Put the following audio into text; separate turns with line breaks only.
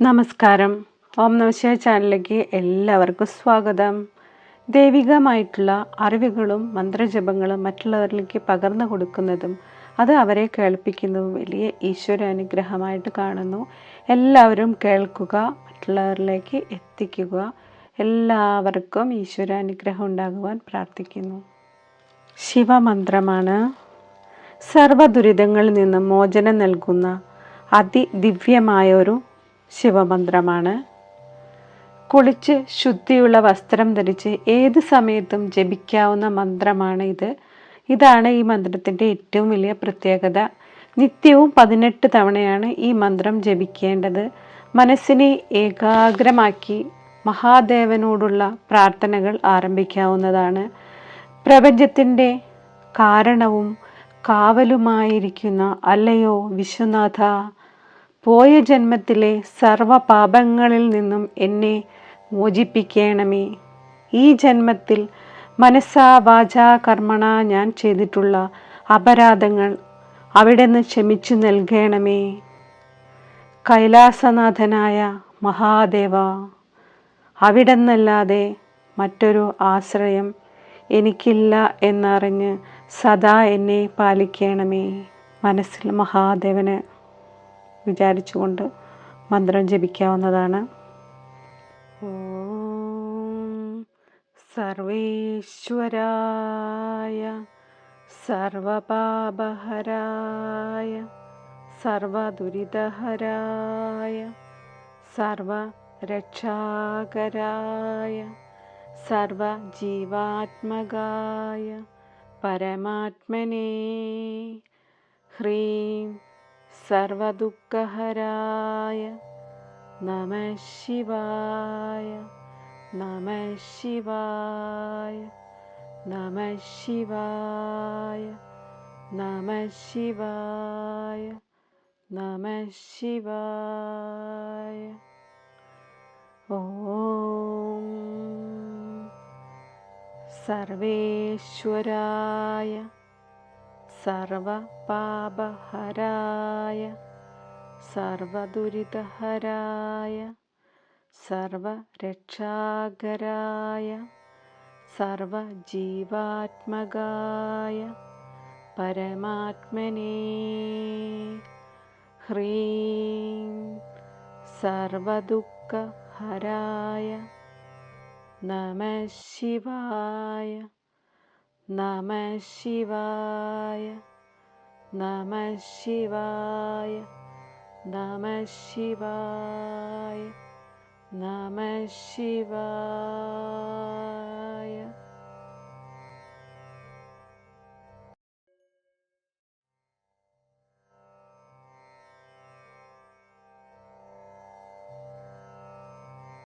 നമസ്കാരം. ഓം നമഃശിവായ ചാനലിലേക്ക് എല്ലാവർക്കും സ്വാഗതം. ദൈവികമായിട്ടുള്ള അറിവുകളും മന്ത്രജപങ്ങളും മറ്റുള്ളവരിലേക്ക് പകർന്നു കൊടുക്കുന്നതും അത് അവരെ കേൾപ്പിക്കുന്നതും വലിയ ഈശ്വര അനുഗ്രഹമായിട്ട് കാണുന്നു. എല്ലാവരും കേൾക്കുക, മറ്റുള്ളവരിലേക്ക് എത്തിക്കുക. എല്ലാവർക്കും ഈശ്വരാനുഗ്രഹം ഉണ്ടാകുവാൻ പ്രാർത്ഥിക്കുന്നു. ശിവമന്ത്രമാണ്. സർവ്വദുരിതങ്ങളിൽ നിന്നും മോചനം നൽകുന്ന അതിദിവ്യമായ ഒരു ശിവമന്ത്രമാണ്. കുളിച്ച് ശുദ്ധിയുള്ള വസ്ത്രം ധരിച്ച് ഏത് സമയത്തും ജപിക്കാവുന്ന മന്ത്രമാണ് ഇത്. ഇതാണ് ഈ മന്ത്രത്തിൻ്റെ ഏറ്റവും വലിയ പ്രത്യേകത. നിത്യവും 18 തവണയാണ് ഈ മന്ത്രം ജപിക്കേണ്ടത്. മനസ്സിനെ ഏകാഗ്രമാക്കി മഹാദേവനോടുള്ള പ്രാർത്ഥനകൾ ആരംഭിക്കാവുന്നതാണ്. പ്രപഞ്ചത്തിൻ്റെ കാരണവും കാവലുമായിരിക്കുന്ന അല്ലയോ വിശ്വനാഥ, പോയ ജന്മത്തിലെ സർവ പാപങ്ങളിൽ നിന്നും എന്നെ മോചിപ്പിക്കണമേ. ഈ ജന്മത്തിൽ മനസ്സാ വാചാ കർമ്മണ ഞാൻ ചെയ്തിട്ടുള്ള അപരാധങ്ങൾ അവിടുന്ന് ക്ഷമിച്ചു നൽകണമേ. കൈലാസനാഥനായ മഹാദേവ, അവിടുന്നല്ലാതെ മറ്റൊരു ആശ്രയം എനിക്കില്ല എന്നറിഞ്ഞ് സദാ എന്നെ പാലിക്കണമേ. മനസ്സിൽ മഹാദേവനെ വിചാരിച്ചുകൊണ്ട് മന്ത്രം ജപിക്കാവുന്നതാണ്. ഓം സർവേശ്വരായ സർവപാപഹരായ സർവദുരിതഹരായ സർവരക്ഷാകരായ സർവജീവാത്മകായ പരമാത്മനേ ഹ്രീം സർവദുഃഖഹരായ നമഃ ശിവായ നമഃ ശിവായ നമഃ ശിവായ നമഃ ശിവായ നമഃ ശിവായ. ഓം സർവേശ്വരായ സർവപാപഹരായ സർവദുരിതഹരായ സർവരക്ഷാകരായ സർവജീവാത്മകായ പരമാത്മനേ ഹ്രീം സർവദുഃഖഹരായ നമഃ ശിവായ നമഃ ശിവായ നമഃ ശിവായ നമഃ ശിവായ നമഃ ശിവായ.